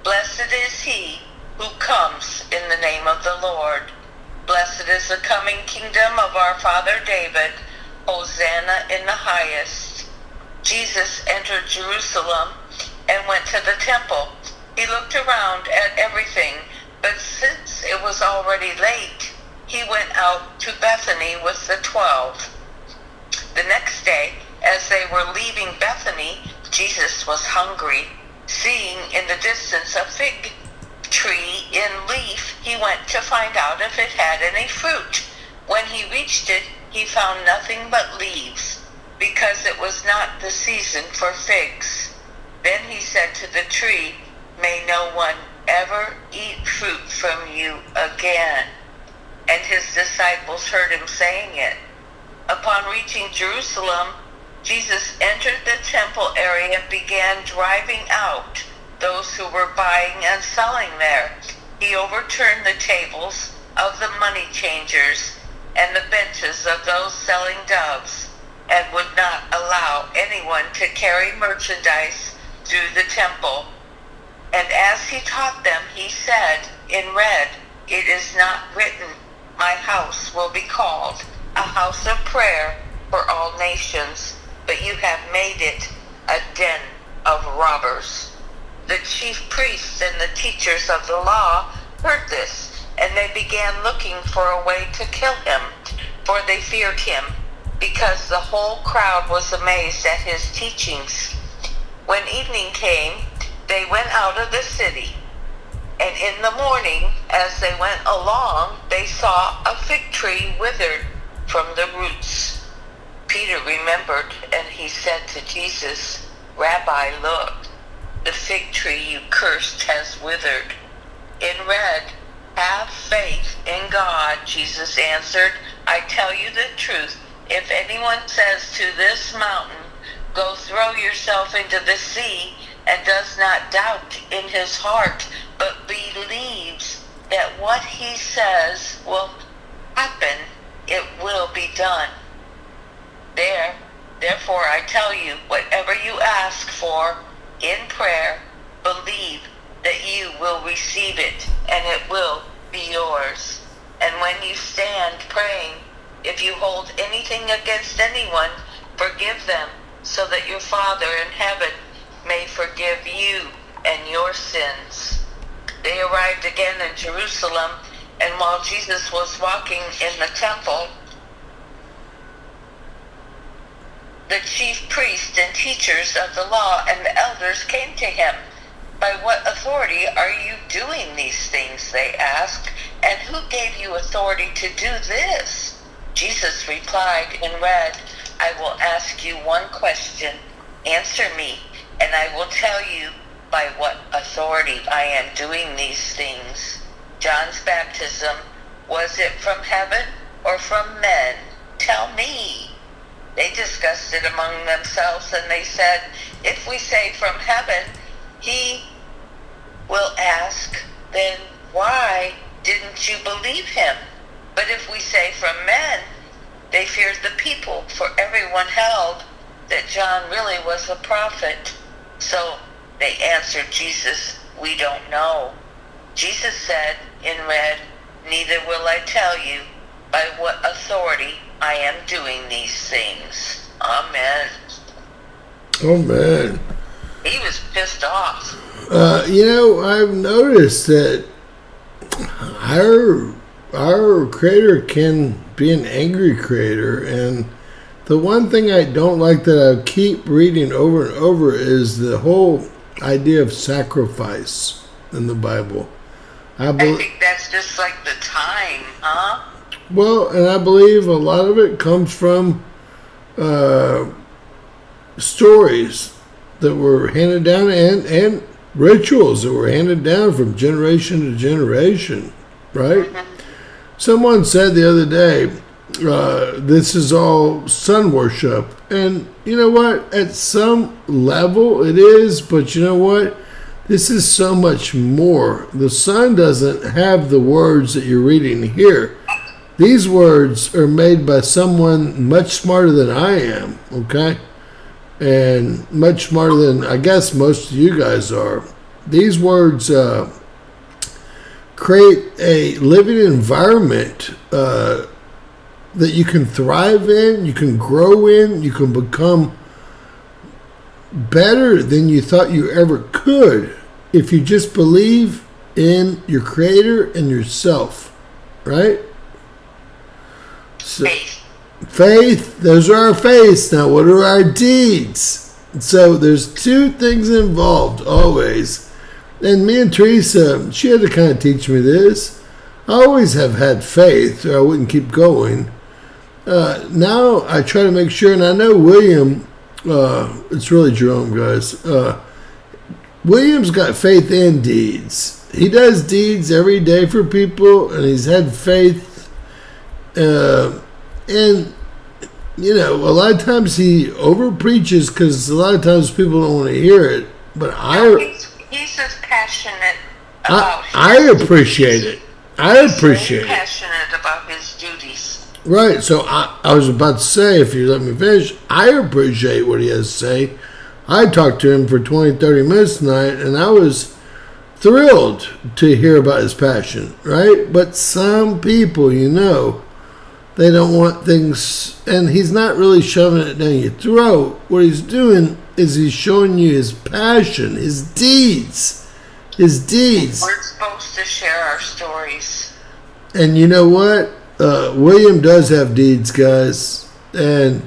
Blessed is he who comes in the name of the Lord. Blessed is the coming kingdom of our father David. Hosanna in the highest. Jesus entered Jerusalem and went to the temple. He looked around at everything, but since it was already late, he went out to Bethany with the 12. The next day, as they were leaving Bethany, Jesus was hungry. Seeing in the distance a fig tree in leaf, he went to find out if it had any fruit. When he reached it, he found nothing but leaves, because it was not the season for figs. Then he said to the tree, may no one ever eat fruit from you again. And his disciples heard him saying it. Upon reaching Jerusalem, Jesus entered the temple area and began driving out those who were buying and selling there. He overturned the tables of the money changers and the benches of those selling doves, and would not allow anyone to carry merchandise through the temple. And as he taught them, he said in red, it is not written, my house will be called a house of prayer for all nations, but you have made it a den of robbers. The chief priests and the teachers of the law heard this, and they began looking for a way to kill him, for they feared him, because the whole crowd was amazed at his teachings. When evening came, they went out of the city, and in the morning, as they went along, they saw a fig tree withered from the roots. Peter remembered, and he said to Jesus, Rabbi, look, the fig tree you cursed has withered. In red, have faith in God, Jesus answered. I tell you the truth, if anyone says to this mountain, go throw yourself into the sea, and does not doubt in his heart, but believes that what he says will happen, it will be done. Therefore I tell you, whatever you ask for in prayer, believe that you will receive it, and it will be yours. And when you stand praying, if you hold anything against anyone, forgive them, so that your Father in heaven may forgive you and your sins. They arrived again in Jerusalem, and while Jesus was walking in the temple, the chief priests and teachers of the law and the elders came to him. By what authority are you doing these things? They asked. And who gave you authority to do this? Jesus replied in red, I will ask you one question. Answer me, and I will tell you by what authority I am doing these things. John's baptism, was it from heaven or from men? Tell me. They discussed it among themselves, and they said, if we say from heaven, he will ask, then why didn't you believe him? But if we say from men, they feared the people, for everyone held that John really was a prophet. So they answered Jesus, we don't know. Jesus said in red, neither will I tell you by what authority I am doing these things. Amen. Amen. He was pissed off. I've noticed that our creator can be an angry creator, and the one thing I don't like that I keep reading over and over is the whole idea of sacrifice in the Bible. I think that's just like the time, huh? Well, and I believe a lot of it comes from stories that were handed down and rituals that were handed down from generation to generation, right? Mm-hmm. Someone said the other day, this is all sun worship. And you know what? At some level it is, but you know what? This is so much more. The sun doesn't have the words that you're reading here. These words are made by someone much smarter than I am, okay? And much smarter than, I guess, most of you guys are. These words create a living environment that you can thrive in, you can grow in, you can become better than you thought you ever could if you just believe in your creator and yourself, right? So, faith, those are our faiths. Now, what are our deeds? So there's two things involved always. And me and Teresa, she had to kind of teach me this. I always have had faith, or I wouldn't keep going. Now I try to make sure, and I know William, it's really Jerome, guys. William's got faith and deeds. He does deeds every day for people, and he's had faith. And you know, a lot of times he over preaches because a lot of times people don't want to hear it. But he's as passionate about I appreciate it. I appreciate it. Passionate about his duties. Right. So I was about to say, if you let me finish, I appreciate what he has to say. I talked to him for 20, 30 minutes tonight, and I was thrilled to hear about his passion. Right. But some people, you know, they don't want things, and he's not really shoving it down your throat. What he's doing is he's showing you his passion, his deeds. His deeds. We're supposed to share our stories. And you know what? William does have deeds, guys. And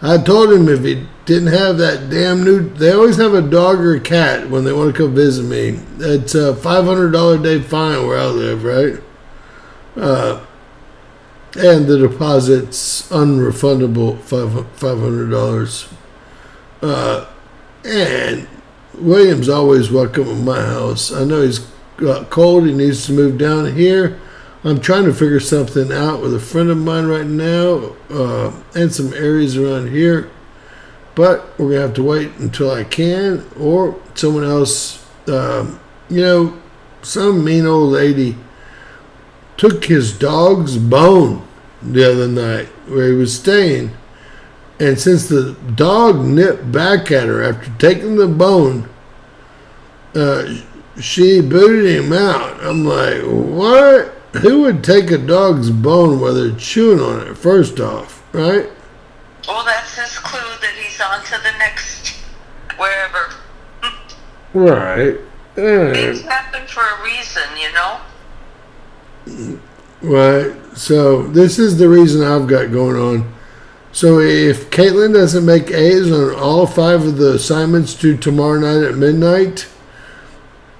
I told him if he didn't have that damn new... They always have a dog or a cat when they want to come visit me. It's a $500 a day fine where I live, right? And the deposit's unrefundable, $500. And William's always welcome at my house. I know he's got cold. He needs to move down here. I'm trying to figure something out with a friend of mine right now, and some areas around here. but we're gonna have to wait until I can or someone else. Some mean old lady took his dog's bone the other night where he was staying, and since the dog nipped back at her after taking the bone, she booted him out. I'm like, what? Who would take a dog's bone while they're chewing on it, first off, right? Well, that's his clue that he's on to the next wherever. Right. Things happen for a reason, Right. So this is the reason I've got going on. So if Caitlin doesn't make A's on all 5 of the assignments due tomorrow night at midnight,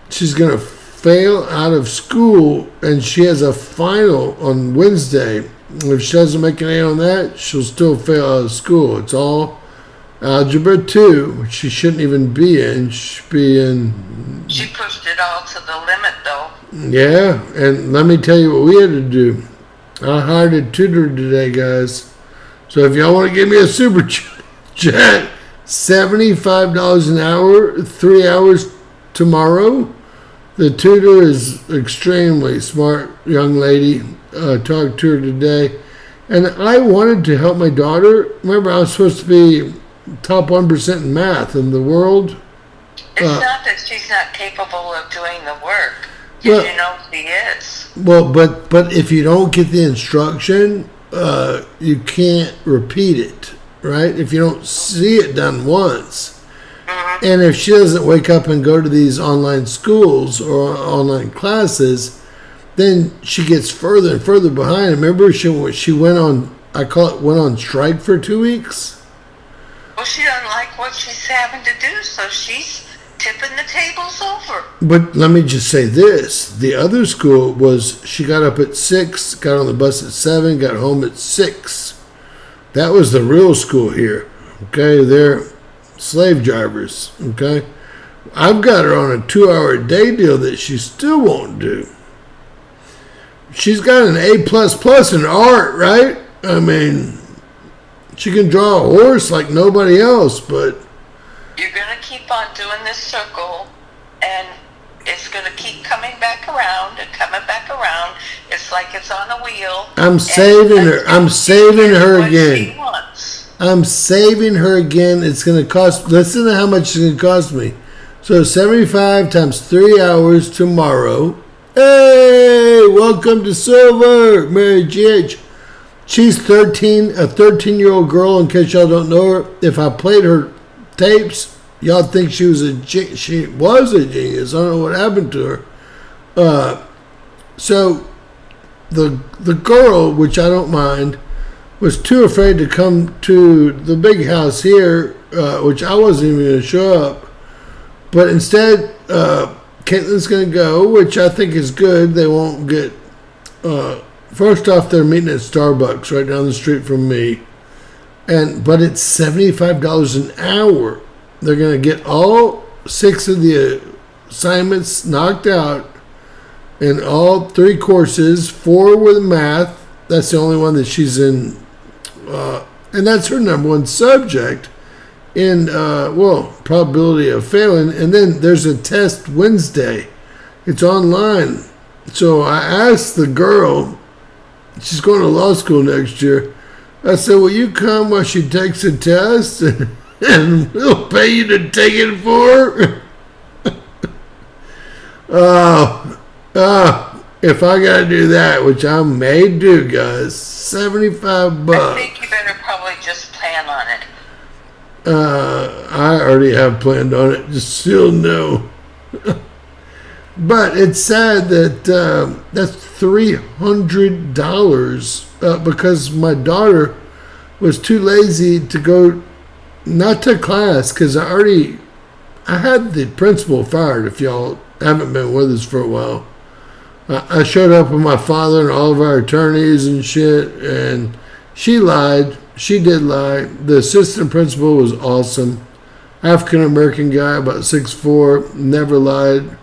she's going to fail out of school, and she has a final on Wednesday. If she doesn't make an A on that, she'll still fail out of school. It's all Algebra 2, which she shouldn't even be in. She should be in... She pushed it all to the limit, though. Yeah, and let me tell you what we had to do. I hired a tutor today, guys. So if y'all want to give me a super chat, $75 an hour, 3 hours tomorrow. The tutor is extremely smart young lady. Talked to her today. And I wanted to help my daughter. Remember, I was supposed to be top 1% in math in the world. It's not that she's not capable of doing the work. Well, You know she is. Well, but if you don't get the instruction, you can't repeat it, right? If you don't see it done once. Mm-hmm. And if she doesn't wake up and go to these online schools or online classes, then she gets further and further behind. Remember, she went on, went on strike for 2 weeks? Well, she doesn't like what she's having to do, so she's tipping the tables over. But let me just say this. The other school was, she got up at 6, got on the bus at 7, got home at 6. That was the real school here. Okay, they're slave drivers. Okay, I've got her on a 2-hour day deal that she still won't do. She's got an A++ in art, right? I mean, she can draw a horse like nobody else, but... You're going to keep on doing this circle, and it's going to keep coming back around and coming back around. It's like it's on a wheel. I'm saving her again. I'm saving her again. It's going to cost... Listen to how much it's going to cost me. So 75 times 3 hours tomorrow. Hey, welcome to Silver, Mary GH. She's 13, a 13-year-old girl, in case y'all don't know her. If I played her tapes, y'all think she was a genius. I don't know what happened to her. So the girl, which I don't mind, was too afraid to come to the big house here, which I wasn't even going to show up. But instead, Caitlin's going to go, which I think is good. They won't get... first off, they're meeting at Starbucks right down the street from me. But it's $75 an hour. They're going to get all 6 of the assignments knocked out in all 3 courses, 4 with math. That's the only one that she's in. And that's her number 1 subject in, probability of failing. And then there's a test Wednesday. It's online. So I asked the girl, she's going to law school next year. I said, will you come while she takes a test and we'll pay you to take it for her? If I got to do that, which I may do, guys, $75. I think you better probably just plan on it. I already have planned on it, just so you'll know. But it's sad that that's $300 because my daughter was too lazy to go, not to class, because I had the principal fired, if y'all haven't been with us for a while. I showed up with my father and all of our attorneys and shit, and she lied. She did lie. The assistant principal was awesome. African-American guy, about 6'4", never lied.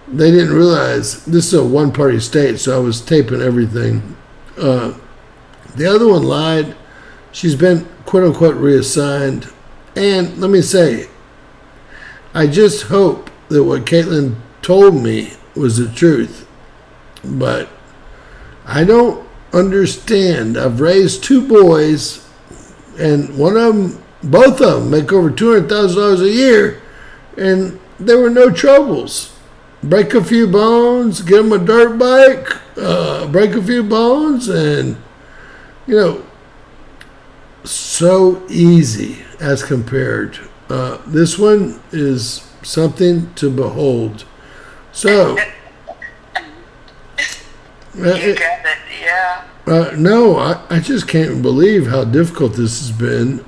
They didn't realize this is a one-party state, so I was taping everything. The other one lied. She's been, quote-unquote, reassigned. And let me say, I just hope that what Caitlin told me was the truth. But I don't understand. I've raised 2 boys, and both of them make over $200,000 a year, and there were no troubles. Break a few bones, get them a dirt bike, break a few bones, and, so easy as compared. This one is something to behold. So, you got it, yeah. no, I just can't believe how difficult this has been.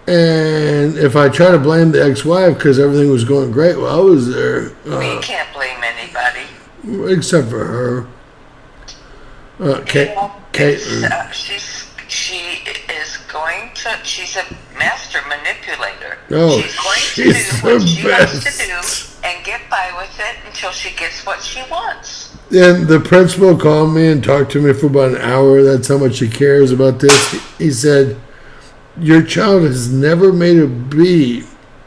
And if I try to blame the ex-wife because everything was going great while I was there, You can't blame anybody. except for her. Caitlin. She's a master manipulator. Oh, She's going to do what she wants to do and get by with it until she gets what she wants. And the principal called me and talked to me for about an hour. That's how much he cares about this. He said, your child has never made a B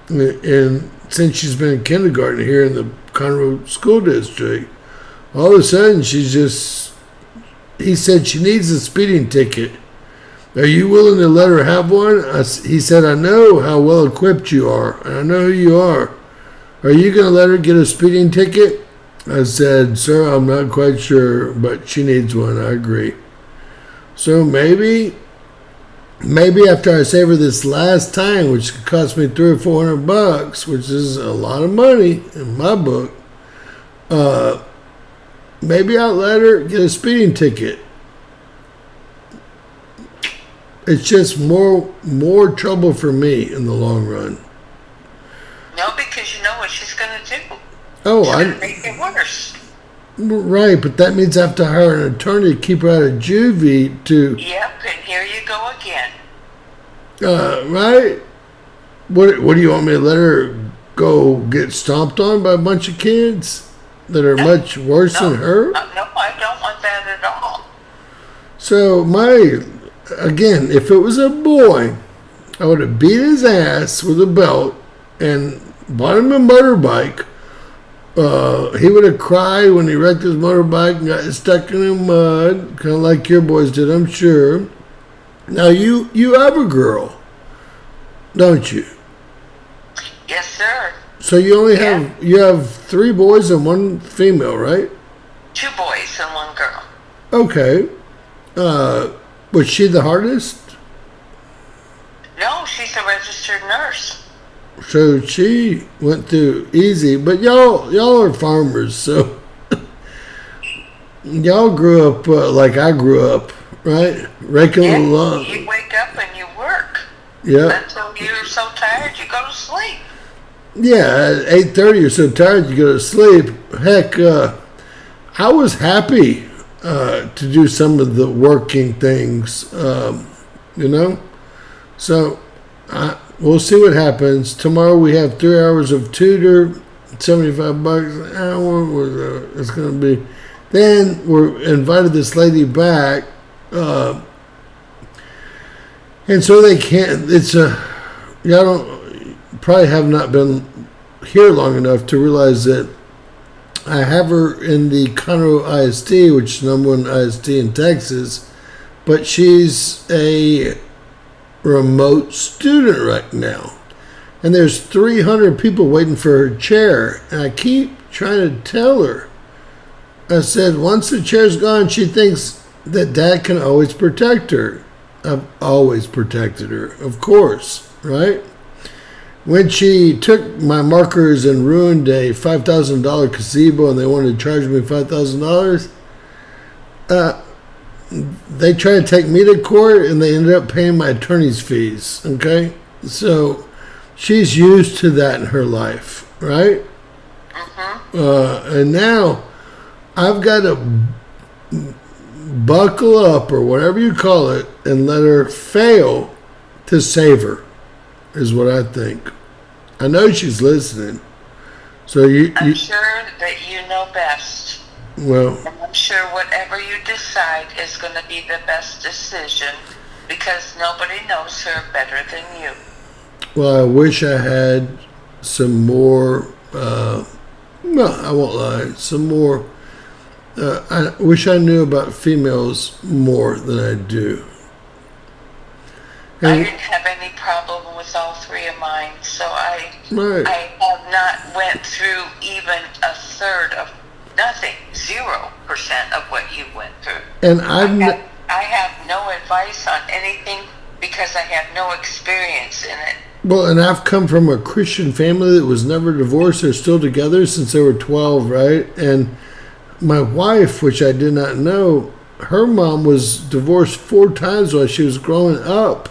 since she's been in kindergarten here in the Conroe School District. All of a sudden, he said she needs a speeding ticket. Are you willing to let her have one? He said, I know how well equipped you are, and I know who you are. Are you going to let her get a speeding ticket? I said, sir, I'm not quite sure, but she needs one. I agree. So maybe after I save her this last time, which could cost me $300 or $400, which is a lot of money in my book, maybe I'll let her get a speeding ticket. It's just more trouble for me in the long run. No, because you know what she's going to do. Oh, she's going to make it worse. Right, but that means I have to hire an attorney to keep her out of juvie to... Yep, and here you go again. Right? What do you want me to let her go get stomped on by a bunch of kids that are much worse than her? No, I don't want that at all. So again, if it was a boy, I would have beat his ass with a belt and bought him a motorbike. He would have cried when he wrecked his motorbike and got stuck in the mud, kind of like your boys did, I'm sure. Now, you have a girl, don't you? Yes, sir. So you only have 3 boys and 1 female, right? 2 boys and 1 girl. Okay. Was she the hardest? No, she's a registered nurse. So she went through easy, but y'all are farmers, so y'all grew up like I grew up, right? Raking the lawn. You wake up and you work. Yeah. Until you're so tired you go to sleep. Yeah, at 8:30 you're so tired you go to sleep. Heck, I was happy to do some of the working things, So we'll see what happens. Tomorrow we have 3 hours of tutor, $75 an hour. It's going to be. Then we're invited this lady back, and so they can't. Y'all don't probably have not been here long enough to realize that I have her in the Conroe ISD, which is the #1 ISD in Texas, but she's a remote student right now. And there's 300 people waiting for her chair. And I keep trying to tell her. I said, once the chair's gone, she thinks that Dad can always protect her. I've always protected her, of course, right? When she took my markers and ruined a $5,000 gazebo and they wanted to charge me $5,000, they tried to take me to court and they ended up paying my attorney's fees, okay? So she's used to that in her life, right? And now I've got to buckle up or whatever you call it and let her fail to save her, is what I think. I know she's listening. So I'm sure that you know best. Well, and I'm sure whatever you decide is going to be the best decision because nobody knows her better than you. Well, I wish I had some more. No, I won't lie. Some more. I wish I knew about females more than I do. I And, didn't have any problem with all three of mine, so I right. have not went through even a third of nothing, 0% of what you went through. And I have no advice on anything because I have no experience in it. well, and I've come from a Christian family that was never divorced. They're still together since they were 12, right? And my wife, which I did not know, her mom was divorced 4 times while she was growing up.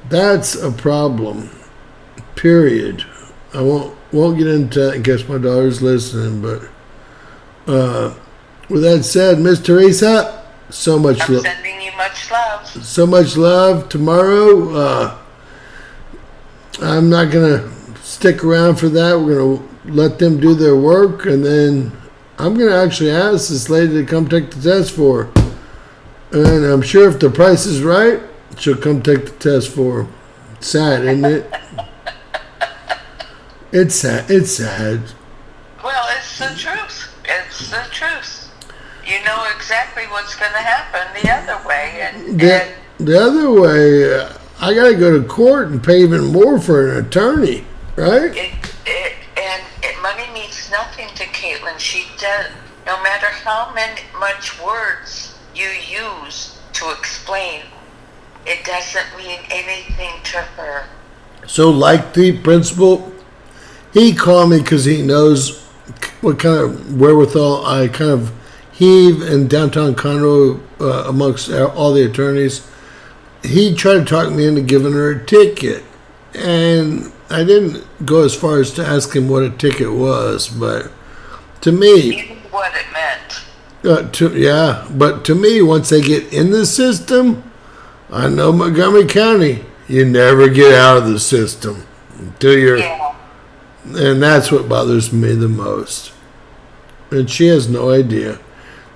That's a problem. Period. I won't get into that in case my daughter's listening, but with that said, Miss Teresa, so much I'm love. sending you much love. So much love. Tomorrow, I'm not gonna stick around for that. We're gonna let them do their work, and then I'm gonna actually ask this lady to come take the test for her. And I'm sure if the price is right, she'll come take the test for her. Sad, isn't it? It's sad. It's sad. Well, it's the truth. It's the truth. You know exactly what's going to happen the other way. And The other way, I gotta go to court and pay even more for an attorney, right? Money means nothing to Caitlin. She does, no matter how much words you use to explain, it doesn't mean anything to her. So, like the principal, he called me because he knows what kind of wherewithal I kind of heave in downtown Conroe amongst all the attorneys. He tried to talk me into giving her a ticket, and I didn't go as far as to ask him what a ticket was, but to me, He knew what it meant. but to me, once they get in the system, I know Montgomery County, you never get out of the system until you're, Yeah. and that's what bothers me the most. And she has no idea.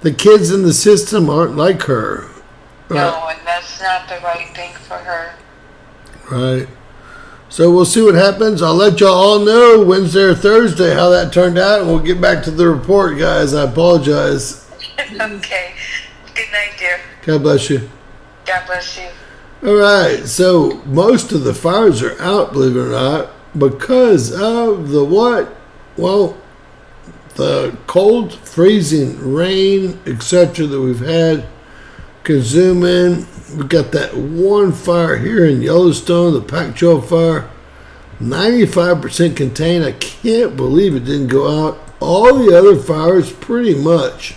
The kids in the system aren't like her. No, and that's not the right thing for her. Right. So we'll see what happens. I'll let y'all all know Wednesday or Thursday how that turned out, and we'll get back to the report, guys. I apologize. Okay. Good night, dear. God bless you. God bless you. All right. So most of the fires are out, believe it or not, because of the what? Well, the cold, freezing rain, etc. that we've had consuming. We got that one fire here in Yellowstone, the Pac Trail fire, 95% contained. I can't believe it didn't go out. All the other fires pretty much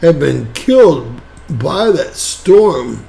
have been killed by that storm.